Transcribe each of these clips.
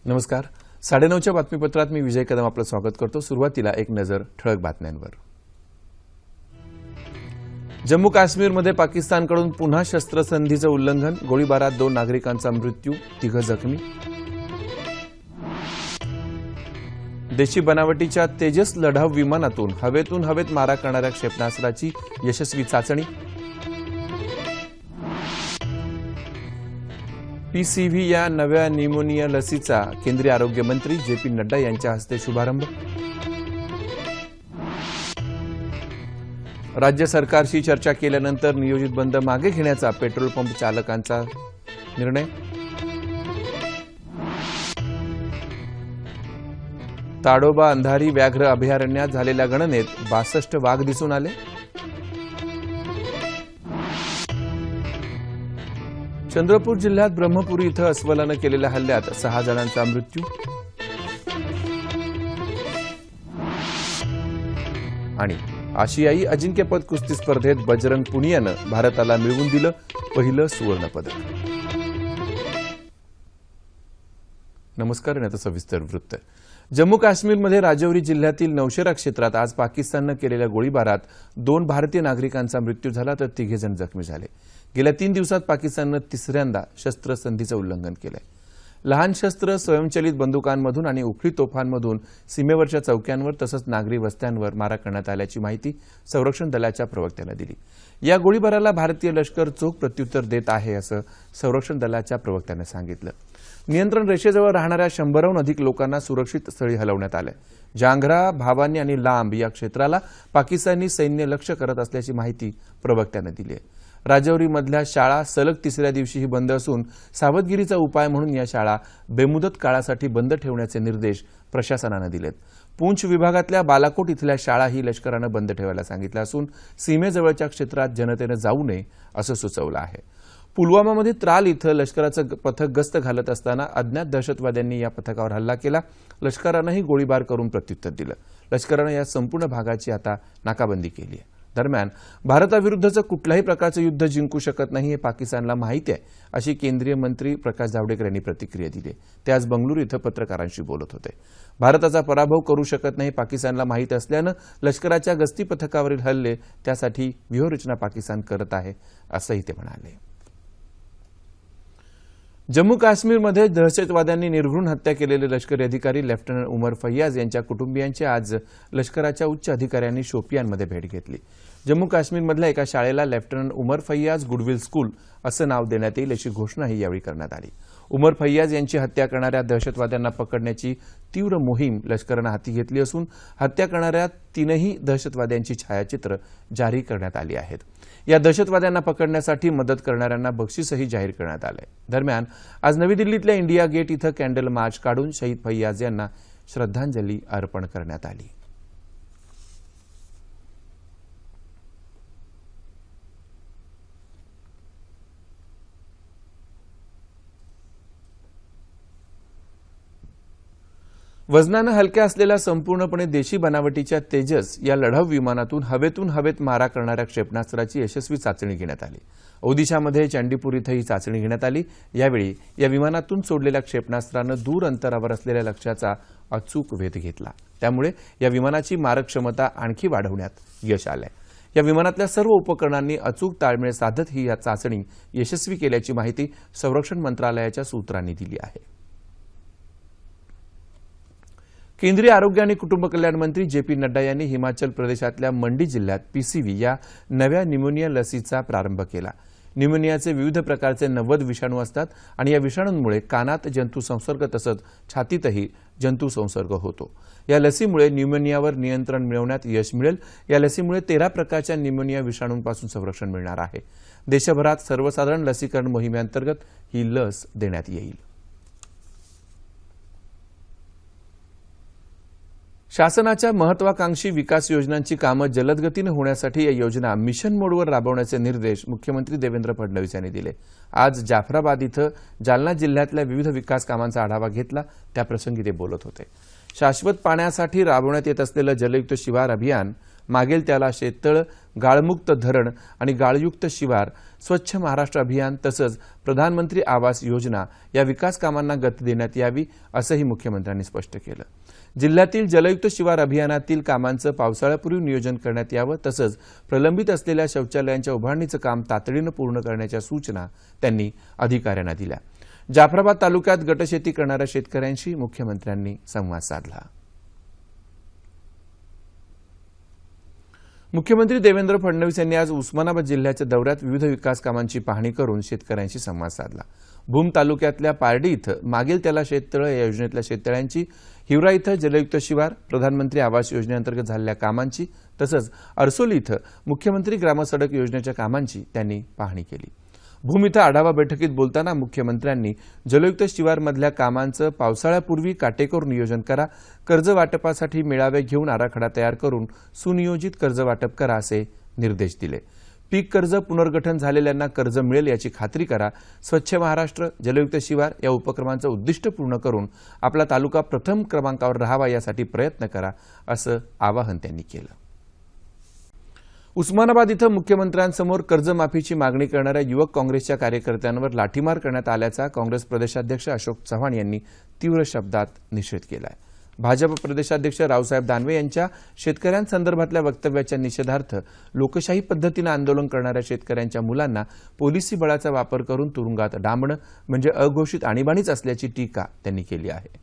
नमस्कार. 9:30च्या बातमीपत्रात मी विजय कदम आपलं स्वागत करतो. सुरुवातीला एक नजर ठळक बातम्यांवर. जम्मू काश्मीरमध्ये पाकिस्तानकडून पुन्हा शस्त्रसंधीचं उल्लंघन, गोळीबारात 2 नागरिकांचा मृत्यू, 3 जखमी. देशी बनावटीच्या तेजस लढाऊ विमानातून हवेतून हवेत मारा करणाऱ्या क्षेपणास्त्राची यशस्वी चाचणी. पीसीव्ही या नव्या न्यूमोनिया लसीचा केंद्रीय आरोग्य मंत्री जे.पी. नड्डा यांच्या हस्ते शुभारंभ. राज्य सरकारशी चर्चा केल्यानंतर नियोजित बंद मागे घेण्याचा पेट्रोल पंप चालकांचा निर्णय. ताडोबा अंधारी व्याघ्र अभयारण्यात झालेल्या गणनेत 62 वाघ दिसून आले. चंद्रपूर जिल्ह्यात ब्रह्मपुरी इथं अस्वलानं केलेल्या हल्ल्यात 6 जणांचा मृत्यू. आणि आशियाई अजिंक्यपद कुस्ती स्पर्धेत बजरंग पुनियानं भारताला मिळवून दिलं पहिलं सुवर्णपदक. नमस्कार. आणि आता सविस्तर वृत्त. जम्मू काश्मीरमध्ये राजौरी जिल्ह्यातील नौशेरा क्षेत्रात आज पाकिस्ताननं केलेल्या गोळीबारात 2 भारतीय नागरिकांचा मृत्यू झाला तर 3 जण जखमी झाले. गेल्या 3 दिवसात पाकिस्ताननं तिसऱ्यांदा शस्त्रसंधीचं उल्लंघन केलंय. लहान शस्त्र, स्वयंचलित बंदुकांमधून आणि उखळी तोफांमधून सीमेवरच्या चौक्यांवर तसंच नागरी वस्त्यांवर मारा करण्यात आल्याची माहिती संरक्षण दलाच्या प्रवक्त्यानं दिली. या गोळीबाराला भारतीय लष्कर चोख प्रत्युत्तर देत आहे असं संरक्षण दलाच्या प्रवक्त्यानं सांगितलं. नियंत्रण रेषेजवळ राहणाऱ्या 100हून अधिक लोकांना सुरक्षित स्थळी हलवण्यात आलं. जांघरा, भावानी आणि लांब या क्षेत्राला पाकिस्तानी सैन्य लक्ष्य करत असल्याची माहिती प्रवक्त्यानं दिली आहे. राजौरीमधल्या शाळा सलग 3ऱ्या दिवशीही बंद असून सावधगिरीचा उपाय म्हणून या शाळा बेमुदत काळासाठी बंद ठेवण्याचे निर्देश प्रशासनानं दिलेत. पूंछ विभागातल्या बालाकोट इथल्या शाळाही लष्करानं बंद ठेवायला सांगितलं असून सीमेजवळच्या क्षेत्रात जनतेनं जाऊ नये असं सुचवलं आहे. पुलवामामध्ये त्राल इथं लष्कराचं पथक गस्त घालत असताना अज्ञात दहशतवाद्यांनी या पथकावर हल्ला केला. लष्करानंही गोळीबार करून प्रत्युत्तर दिलं. लष्करानं या संपूर्ण भागाची आता नाकाबंदी केली आहे. दरम्यान भारताविरुद्धचं कुठल्याही प्रकारचं युद्ध जिंकू शकत नाही हे पाकिस्तानला माहिती आहे अशी केंद्रीय मंत्री प्रकाश जावडेकर यांनी प्रतिक्रिया दिली. ते आज बंगळुरू इथं पत्रकारांशी बोलत होते. भारताचा पराभव करू शकत नाही पाकिस्तानला माहीत असल्यानं लष्कराच्या गस्ती पथकावरील हल्ले त्यासाठी व्यूहरचना पाकिस्तान करत आहे असंही ते म्हणाले. जम्मू काश्मीरमध्ये दहशतवाद्यांनी निर्घृण हत्या केलेले लष्करी अधिकारी लेफ्टनंट उमर फैयाज यांच्या कुटुंबियांची आज लष्कराच्या उच्च अधिकाऱ्यांनी शोपियानमध्ये भेट घेतली. जम्मू काश्मीरमधल्या एका शाळेला लेफ्टनंट उमर फैयाज गुडविल स्कूल असं नाव देण्यात येईल अशी घोषणाही यावेळी करण्यात आली. उमर फैयाज यांची हत्या करणाऱ्या दहशतवाद्यांना पकडण्याची तीव्र मोहीम लष्करानं हाती घेतली असून हत्या करणाऱ्या 3ही दहशतवाद्यांची छायाचित्र जारी करण्यात आली आहेत. या दहशतवाद्यांना पकडण्यासाठी मदत करणाऱ्यांना बक्षीसही जाहीर करण्यात आलंय. दरम्यान आज नवी दिल्लीतल्या इंडिया गेट इथं कॅन्डल मार्च काढून शहीद फैयाज यांना श्रद्धांजली अर्पण करण्यात आली. वजनानं हलक्या असलेल्या संपूर्णपणे देशी बनावटीच्या तेजस या लढाऊ विमानातून हवेतून हवेत मारा करणाऱ्या क्षेपणास्त्राची यशस्वी चाचणी घेण्यात आली. ओदिशामध्ये चंडीपूर इथं ही चाचणी घेण्यात आली. यावेळी या विमानातून सोडलेल्या क्षेपणास्त्रानं दूर अंतरावर असलेल्या लक्ष्याचा अचूक वेध घेतला. त्यामुळे या विमानाची मारक क्षमता आणखी वाढवण्यात यश आलंय. या विमानातल्या सर्व उपकरणांनी अचूक ताळमेळ साधत ही चाचणी यशस्वी केल्याची माहिती संरक्षण मंत्रालयाच्या सूत्रांनी दिली आहे. केंद्रीय आरोग्य आणि कुटुंब कल्याण मंत्री जे.पी. नड्डा यांनी हिमाचल प्रदेशातल्या मंडी जिल्ह्यात पीसीव्ही या नव्या न्यूमोनिया लसीचा प्रारंभ केला. न्यूमोनियाचे विविध प्रकारचे 90 विषाणू असतात आणि या विषाणूंमुळे कानात जंतू संसर्ग तसंच छातीतही जंतू संसर्ग होतो. या लसीमुळे न्यूमोनियावर नियंत्रण मिळवण्यात यश मिळेल. या लसीमुळे 13 प्रकारच्या न्यूमोनिया विषाणूंपासून संरक्षण मिळणार आहे. देशभरात सर्वसाधारण लसीकरण मोहिमेअंतर्गत ही लस देण्यात येईल. शासनाच्या महत्वाकांक्षी विकास योजनांची कामं जलद गतीनं होण्यासाठी या योजना मिशन मोडवर राबवण्याचे निर्देश मुख्यमंत्री देवेंद्र फडणवीस यांनी दिले. आज जाफराबाद इथं जालना जिल्ह्यातल्या विविध विकास कामांचा आढावा घेतला. त्याप्रसंगी ते बोलत होते. शाश्वत पाण्यासाठी राबवण्यात येत असलेलं जलयुक्त शिवार अभियान मागेल त्याला शेततळ, गाळमुक्त धरण आणि गाळयुक्त शिवार, स्वच्छ महाराष्ट्र अभियान तसंच प्रधानमंत्री आवास योजना या विकास कामांना गती देण्यात यावी असंही मुख्यमंत्र्यांनी स्पष्ट केलं. जिल्ह्यातील जलयुक्त शिवार अभियानातील कामांचं पावसाळ्यापूर्वी नियोजन करण्यात यावं तसंच प्रलंबित असलेल्या शौचालयांच्या उभारणीचं काम तातडीनं पूर्ण करण्याच्या सूचना त्यांनी अधिकाऱ्यांना दिल्या. जाफराबाद तालुक्यात गटशेती करणाऱ्या शेतकऱ्यांशी मुख्यमंत्र्यांनी संवाद साधला. मुख्यमंत्री देवेंद्र फडणवीस यांनी आज उस्मानाबाद जिल्ह्याच्या दौऱ्यात विविध विकास कामांची पाहणी करून शेतकऱ्यांशी संवाद साधला. भूम तालुक्यातल्या पारडी इथं मागेल त्याला शेततळ या योजनेतल्या शेततळ्यांची, हिवरा इथं जलयुक्त शिवार, प्रधानमंत्री आवास योजनेअंतर्गत झालेल्या कामांची तसंच अर्सोली इथं मुख्यमंत्री ग्रामसडक योजनेच्या कामांची त्यांनी पाहणी केली. भूम इथं आढावा बैठकीत बोलताना मुख्यमंत्र्यांनी जलयुक्त शिवारमधल्या कामांचं पावसाळ्यापूर्वी काटेकोर नियोजन करा, कर्ज वाटपासाठी मेळावे घेऊन आराखडा तयार करून सुनियोजित कर्ज वाटप करा असे निर्देश दिले. पीक कर्ज पुनर्गठन झालेल्यांना कर्ज मिळेल याची खात्री करा. स्वच्छ महाराष्ट्र, जलयुक्त शिवार या उपक्रमांचं उद्दिष्ट पूर्ण करून आपला तालुका प्रथम क्रमांकावर राहावा यासाठी प्रयत्न करा असं आवाहन त्यांनी केलं. उस्मानाबाद इथं मुख्यमंत्र्यांसमोर कर्जमाफीची मागणी करणाऱ्या युवक काँग्रेसच्या कार्यकर्त्यांवर लाठीमार करण्यात आल्याचा काँग्रेस प्रदेशाध्यक्ष अशोक चव्हाण यांनी तीव्र शब्दात निषेध केला आहे. भाजप प्रदेशाध्यक्ष रावसाहेब दानवे यांच्या शेतकऱ्यांसंदर्भातल्या वक्तव्याच्या निषेधार्थ लोकशाही पद्धतीनं आंदोलन करणाऱ्या शेतकऱ्यांच्या मुलांना पोलिसी बळाचा वापर करून तुरुंगात डांबणं म्हणजे अघोषित आणीबाणीच असल्याची टीका त्यांनी केली आहे.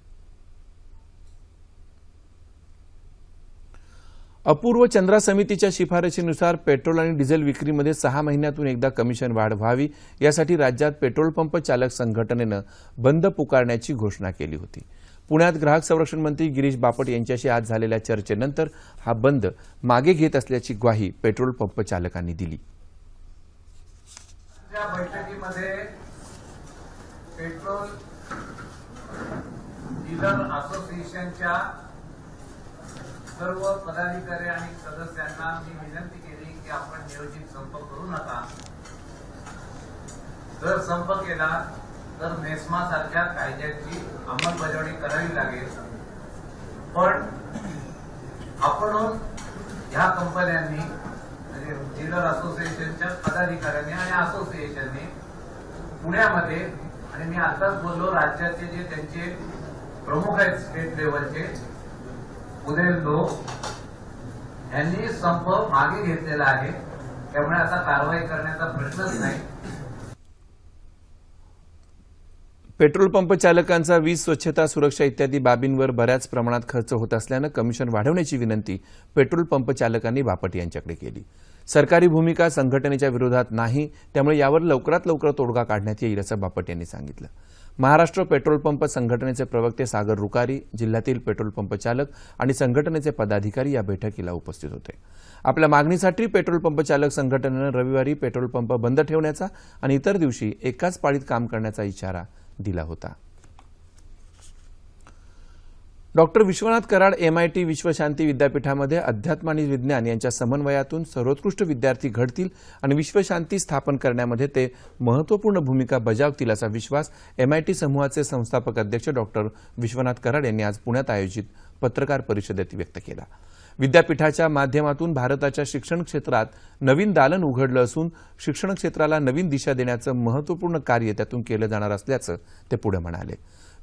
अपूर्व चंद्रा समितीच्या शिफारशीनुसार पेट्रोल आणि डिझेल विक्रीमध्ये 6 महिन्यातून एकदा कमिशन वाढ व्हावी यासाठी राज्यात पेट्रोल पंप चालक संघटनेनं बंद पुकारण्याची घोषणा केली होती. पुण्यात ग्राहक संरक्षण मंत्री गिरीश बापट यांच्याशी आज झालेल्या चर्चेनंतर हा बंद मागे घेत असल्याची ग्वाही पेट्रोल पंप चालकांनी दिली. या बैठकीमध्ये पेट्रोल डीलर असोसिएशनच्या सर्व पदाधिकारी आणि सदस्यांना मी विनंती केली की आपण नियोजित संप करू नका. जर संप केला तर मेस्मा सारख्या कायद्याची अंमलबजावणी करावी लागेल. पण आपण ह्या कंपन्यांनी म्हणजे डीलर असोसिएशनच्या पदाधिकाऱ्यांनी आणि असोसिएशनने पुण्यामध्ये आणि मी आताच बोललो राज्याचे जे त्यांचे प्रमुख आहेत स्टेट लेवलचे उदय लोक यांनी संप मागे घेतलेला आहे. त्यामुळे आता कारवाई करण्याचा प्रश्नच नाही. पेट्रोल पंप चालकांचा वीज, स्वच्छता, सुरक्षा इत्यादी बाबींवर बऱ्याच प्रमाणात खर्च होत असल्यानं कमिशन वाढवण्याची विनंती पेट्रोल पंप चालकांनी बापट यांच्याकडे केली. सरकारी भूमिका संघटनेच्या विरोधात नाही, त्यामुळे यावर लवकरात लवकर तोडगा काढण्यात येईल असं बापट यांनी सांगितलं. महाराष्ट्र पेट्रोल पंप संघटनेचे प्रवक्ते सागर रुकारी, जिल्ह्यातील पेट्रोल पंप चालक आणि संघटनेचे पदाधिकारी या बैठकीला उपस्थित होते. आपल्या मागणीसाठी पेट्रोल पंप चालक संघटनेनं रविवारी पेट्रोल पंप बंद ठेवण्याचा आणि इतर दिवशी एकाच पाळीत काम करण्याचा इशारा दिला होता. डॉक्टर विश्वनाथ कराड MIT विश्वशांती विद्यापीठामध्ये अध्यात्म आणि विज्ञान यांच्या समन्वयातून सर्वोत्कृष्ट विद्यार्थी घडतील आणि विश्वशांती स्थापन करण्यामध्ये ते महत्त्वपूर्ण भूमिका बजावतील असा विश्वास MIT समूहाचे संस्थापक अध्यक्ष डॉक्टर विश्वनाथ कराड यांनी आज पुण्यात आयोजित पत्रकार परिषदेत व्यक्त केला. विद्यापीठाच्या माध्यमातून भारताच्या शिक्षण क्षेत्रात नवीन दालन उघडलं असून शिक्षण क्षेत्राला नवीन दिशा देण्याचं महत्त्वपूर्ण कार्य त्यातून केलं जाणार असल्याचं ते पुढे म्हणाले.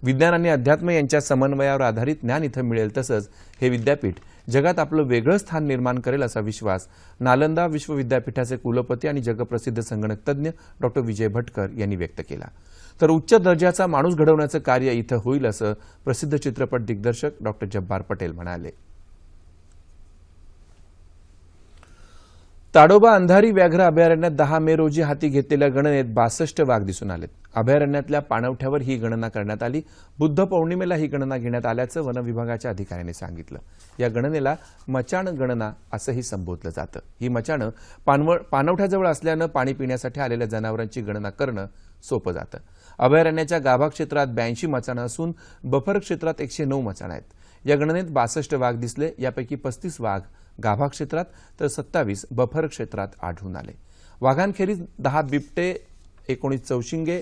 विज्ञान आणि अध्यात्म यांच्या समन्वयावर आधारित ज्ञान इथं मिळेल तसंच हे विद्यापीठ जगात आपलं वेगळं स्थान निर्माण करेल असा विश्वास नालंदा विश्वविद्यापीठाचे कुलपती आणि जगप्रसिद्ध संगणक तज्ज्ञ डॉक्टर विजय भटकर यांनी व्यक्त केला. तर उच्च दर्जाचा माणूस घडवण्याचं कार्य इथं होईल असं प्रसिद्ध चित्रपट दिग्दर्शक डॉक्टर जब्बार पटेल म्हणाले. ताडोबा अंधारी व्याघ्र अभयारण्यात 10 मे रोजी हाती घेतलेल्या गणनेत 62 वाघ दिसून आलेत. अभयारण्यातल्या पाणवठ्यावर ही गणना करण्यात आली. बुद्ध पौर्णिमेला ही गणना घेण्यात आल्याचं वन विभागाच्या अधिकाऱ्यांनी सांगितलं. या गणनेला मचाण गणना असंही संबोधलं जातं. ही मचाणं पाणवठ्याजवळ असल्यानं पाणी पिण्यासाठी आलेल्या जनावरांची गणना करणं सोपं जातं. अभयारण्याच्या गाभा क्षेत्रात 82 मचाणं असून बफर क्षेत्रात 109 मचाणं आहेत. या गणनेत 62 वाघ दिसले. यापैकी 35 वाघ गाभा क्षेत्रात तर 27 बफर क्षेत्रात आढळून आले. वाघांखेरीज 10 बिबटे, 19 चौशिंगे,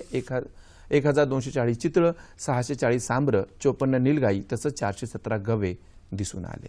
1240 चितळं, 640 सांबरं, 54 निलगाई तसंच 417 गवे दिसून आले.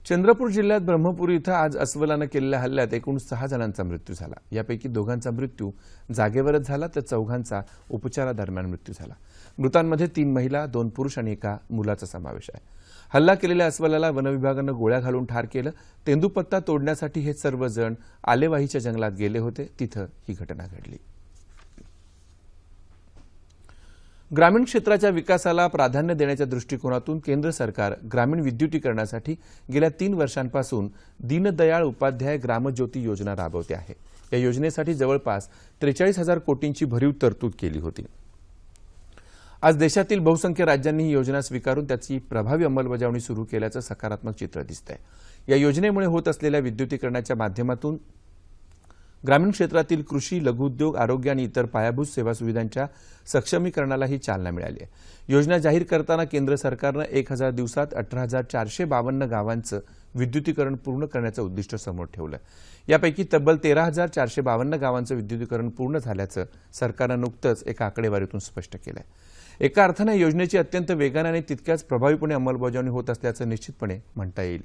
चंद्रपूर जिल्ह्यात ब्रह्मपुरी इथं आज अस्वलानं केलेल्या हल्ल्यात एकूण 6 जणांचा मृत्यू झाला। यापैकी 2घांचा मृत्यू जागेवरच झाला तर 4घांचा उपचारादरम्यान मृत्यू झाला। मृतांमध्ये 3 महिला, 2 पुरुष आणि 1 मुलाचा समावेश आहे। हल्ला केलेल्या अस्वलाला वनविभागानं गोळ्या घालून ठार केलं। तेंदूपत्ता तोडण्यासाठी हे सर्वजण आलेवाहीच्या जंगलात गेले होते, तिथं ही घटना घडली। ग्रामीण क्षेत्राच्या विकासाला प्राधान्य देण्याच्या दृष्टिकोनातून केंद्र सरकार ग्रामीण विद्युतीकरणासाठी गेल्या 3 वर्षांपासून दीनदयाळ उपाध्याय ग्रामज्योती योजना राबवते आहे। या योजनेसाठी जवळपास 43,000 कोटींची भरीव तरतूद केली होती। आज देशातील बहुसंख्य राज्यांनी ही योजना स्वीकारून त्याची प्रभावी अंमलबजावणी सुरू केल्याचं सकारात्मक चित्र दिसतंय। या योजनेमुळे होत असलेल्या विद्युतीकरणाच्या माध्यमातून ग्रामीण क्षेत्रातील कृषी, लघुउद्योग, आरोग्य आणि इतर पायाभूत सेवा सुविधांच्या सक्षमीकरणालाही चालना मिळाली आहे। योजना जाहीर करताना केंद्र सरकारनं 1000 दिवसात 18,452 गावांचं विद्युतीकरण पूर्ण करण्याचं उद्दिष्ट समोर ठेवलं। यापैकी तब्बल 13,452 गावांचं विद्युतीकरण पूर्ण झाल्याचं सरकारनं नुकतंच एका आकडेवारीतून स्पष्ट केलं आहे। एका अर्थानं योजनेची अत्यंत वेगाने आणि तितक्याच प्रभावीपणे अंमलबजावणी होत असल्याचं निश्चितपणे म्हणता येईल।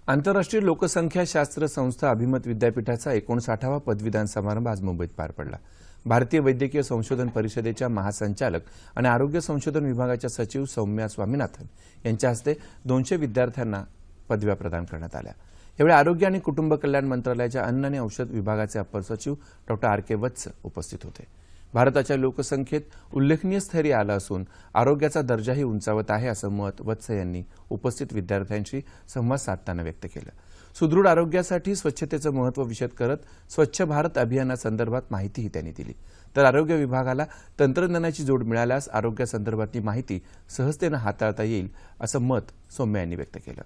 आंतरराष्ट्रीय लोकसंख्या शास्त्र संस्था अभिमत विद्यापीठाचा 59वा पदवीदान समारंभ आज मुंबईत पार पडला। भारतीय वैद्यकीय संशोधन परिषदेच्या महासंचालक आणि आरोग्य संशोधन विभागाच्या सचिव सौम्या स्वामीनाथन यांच्या हस्ते 200 विद्यार्थ्यांना पदव्या प्रदान करण्यात आल्या। यावेळी आरोग्य आणि कुटुंब कल्याण मंत्रालयाच्या अन्न आणि औषध विभागाचे अपर सचिव डॉ. आर.के. वत्स उपस्थित होते। भारताच्या लोकसंख्येत उल्लेखनीय स्थैर्य आलं असून आरोग्याचा दर्जाही उंचावत आहे असं मत वत्स यांनी उपस्थित विद्यार्थ्यांशी संवाद साधताना व्यक्त केलं। सुदृढ आरोग्यासाठी स्वच्छतेचं महत्त्व विशद करत स्वच्छ भारत अभियानासंदर्भात माहितीही त्यांनी दिली। तर आरोग्य विभागाला तंत्रज्ञानाची जोड मिळाल्यास आरोग्यासंदर्भातली माहिती सहजतेनं हाताळता येईल असं मत सौम्या यांनी व्यक्त केलं।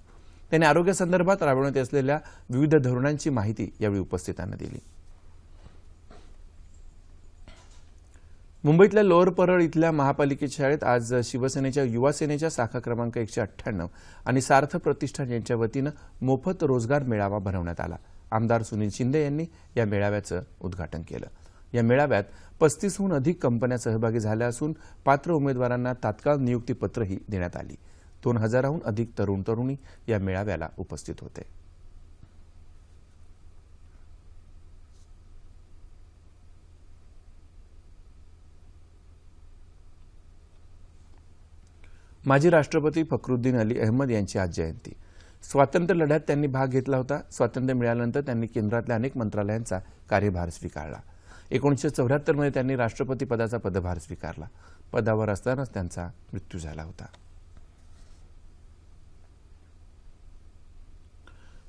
त्यांनी आरोग्यासंदर्भात राबवण्यात असलेल्या विविध धोरणांची माहिती यावेळी उपस्थितांना दिली। मुंबईतल्या लोअर परळ इथल्या महापालिकेच्या शाळेत आज शिवसेनेच्या युवा सेनेच्या शाखा क्रमांक 198 आणि सार्थ प्रतिष्ठान यांच्या वतीनं मोफत रोजगार मेळावा भरवण्यात आला। आमदार सुनील शिंदे यांनी या मेळाव्याचं उद्घाटन केलं। या मेळाव्यात 35हून अधिक कंपन्या सहभागी झाल्या असून पात्र उमेदवारांना तात्काळ नियुक्तीपत्रही देण्यात आली। 2000हून अधिक तरुण तरुणी या मेळाव्याला उपस्थित होते। माजी राष्ट्रपती फखरुद्दीन अली अहमद यांची आज जयंती। स्वातंत्र्य लढ्यात त्यांनी भाग घेतला होता। स्वातंत्र्य मिळाल्यानंतर त्यांनी केंद्रातल्या अनेक मंत्रालयांचा कार्यभार स्वीकारला। 1974 मध्ये त्यांनी राष्ट्रपती पदाचा पदभार स्वीकारला। पदावर असतानाच त्यांचा मृत्यू झाला होता।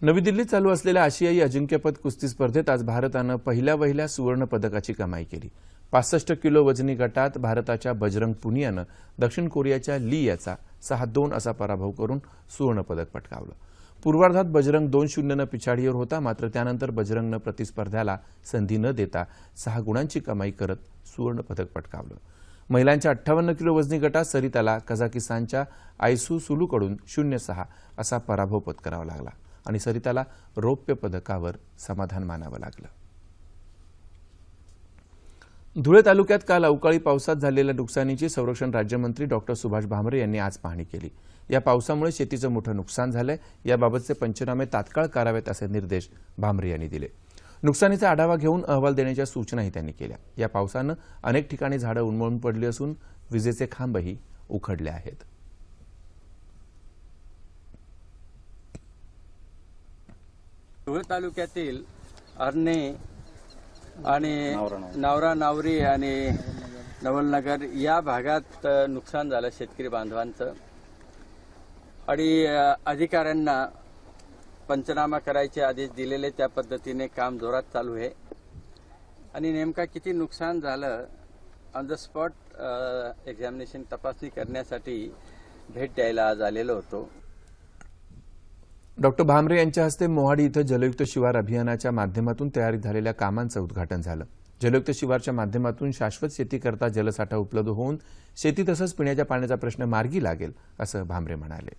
नवी दिल्लीत चालू असलेल्या आशियाई अजिंक्यपद कुस्ती स्पर्धेत आज भारतानं पहिल्या सुवर्ण पदकाची कमाई केली। 65 किलो वजनी गटात भारताच्या बजरंग पुनियानं दक्षिण कोरियाच्या ली याचा 6-2 असा पराभव करून सुवर्ण पदक पटकावलं। पूर्वार्धात बजरंग 2-0नं पिछाडीवर होता, मात्र त्यानंतर बजरंगनं प्रतिस्पर्ध्याला संधी न देता 6 गुणांची कमाई करत सुवर्ण पदक पटकावलं। महिलांच्या 58 किलो वजनी गटात सरिताला कझाकिस्तानच्या आयसू सुलूकडून 0-6 असा पराभव पत्करावा लागला आणि सरिताला रौप्य पदकावर समाधान मानावं लागलं। धुळे तालुक्यात काल अवकाळी पावसात झालेल्या नुकसानीची संरक्षण राज्यमंत्री डॉ. सुभाष भामरे यांनी आज पाहणी केली। या पावसामुळे शेतीचं मोठं नुकसान झालंय, याबाबतचे पंचनामे तात्काळ करावेत असे निर्देश भामरे यांनी दिले। नुकसानीचा आढावा घेऊन अहवाल देण्याच्या सूचनाही त्यांनी केल्या। या पावसानं अनेक ठिकाणी झाडं उन्मळून पडली असून विजेचे खांबही उखडले आहेत। धुळे तालुक्यातील अर्णे आणि नावरा नावरी आणि नवलनगर या भागात नुकसान झालं शेतकरी बांधवांचं आणि अधिकाऱ्यांना पंचनामा करायचे आदेश दिलेले, त्या पद्धतीने काम जोरात चालू आहे आणि नेमका किती नुकसान झालं ऑन द स्पॉट एक्झामिनेशन तपासणी करण्यासाठी भेट द्यायला आज आलेलो होतो। डॉक्टर भामरे यांच्या हस्ते मोहाडी इथं जलयुक्त शिवार अभियानाच्या माध्यमातून तयारी झालेल्या कामांचं उद्घाटन झालं। जलयुक्त शिवारच्या माध्यमातून शाश्वत शेतीकरता जलसाठा उपलब्ध होऊन शेती तसंच पिण्याच्या पाण्याचा प्रश्न मार्गी लागेल असं भामरे म्हणाले।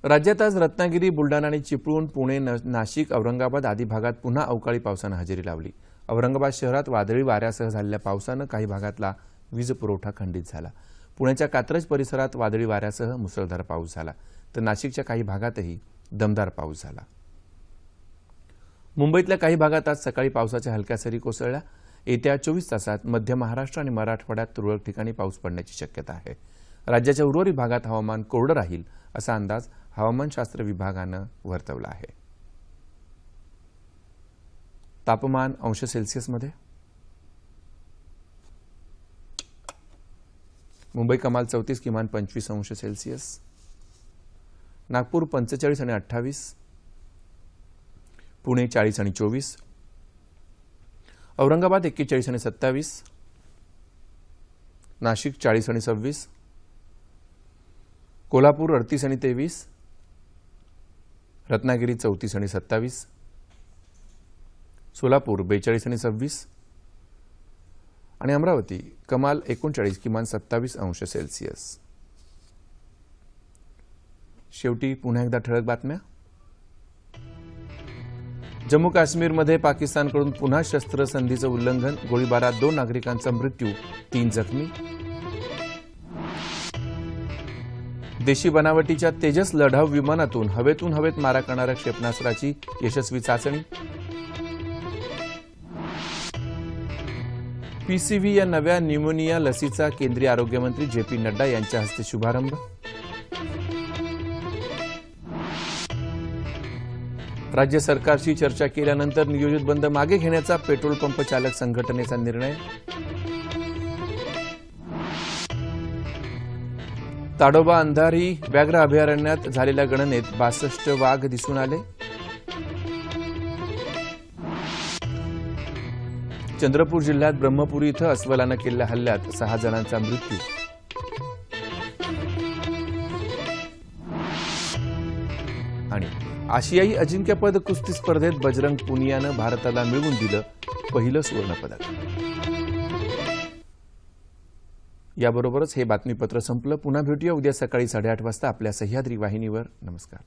राज्यात आज रत्नागिरी, बुलढाणा आणि चिपळूण, पुणे, नाशिक, औरंगाबाद आदी भागात पुन्हा अवकाळी पावसानं हजेरी लावली। औरंगाबाद शहरात वादळी वाऱ्यासह झालेल्या पावसानं काही भागातला वीज पुरवठा खंडित झाला। पुण्याच्या कात्रज परिसरात वादळी वाऱ्यासह मुसळधार पाऊस झाला, तर नाशिकच्या काही भागातही दमदार पाऊस झाला. मुंबईतल्या काही भागात आज सकाळी पावसाच्या हलक्या सरी कोसळल्या. येत्या 24 तासात मध्य महाराष्ट्र आणि मराठवाड्यात तुरळक ठिकाणी पाऊस पडण्याची शक्यता आहे. राज्याच्या उर्वरित भागात हवामान कोरडं राहील असा अंदाज हवामानशास्त्र विभागानं वर्तवला आहे. तापमान अंश सेल्सिअसमध्ये मुंबई कमाल 34, किमान 25 अंश सेल्सिअस. नागपूर 45 आणि 28, पुणे 40 आणि 24, औरंगाबाद 41 आणि 27, नाशिक 40 आणि 26, कोल्हापूर 38 आणि 23, रत्नागिरी 34 आणि 27, सोलापूर 42 आणि 26 आणि अमरावती कमाल 39, किमान 27 अंश सेल्सिअस. शेवटी पुन्हा एकदा ठळक बातम्या. जम्मू काश्मीरमध्ये पाकिस्तानकडून पुन्हा शस्त्रसंधीचं उल्लंघन, गोळीबारात 2 नागरिकांचा मृत्यू, 3 जखमी. देशी बनावटीच्या तेजस लढाऊ विमानातून हवेत मारा करणाऱ्या क्षेपणास्त्राची यशस्वी चाचणी. पीसीव्ही या नव्या न्यूमोनिया लसीचा केंद्रीय आरोग्यमंत्री जे.पी. नड्डा यांच्या हस्ते शुभारंभ. राज्य सरकारशी चर्चा केल्यानंतर नियोजित बंद मागे घेण्याचा पेट्रोल पंप चालक संघटनेचा निर्णय. ताडोबा अंधारी व्याघ्र अभयारण्यात झालेल्या गणनेत 62 वाघ दिसून आले. चंद्रपूर जिल्ह्यात ब्रह्मपुरी इथं अस्वलानं केलेल्या हल्ल्यात 6 जणांचा मृत्यू. आणि आशियाई अजिंक्यपद कुस्ती स्पर्धेत बजरंग पुनियानं भारताला मिळवून दिलं पहिलं सुवर्णपदक. याबरोबरच हे बातमीपत्र संपलं. पुन्हा भेटूया उद्या सकाळी 8:30 वाजता आपल्या सह्याद्री वाहिनीवर. नमस्कार.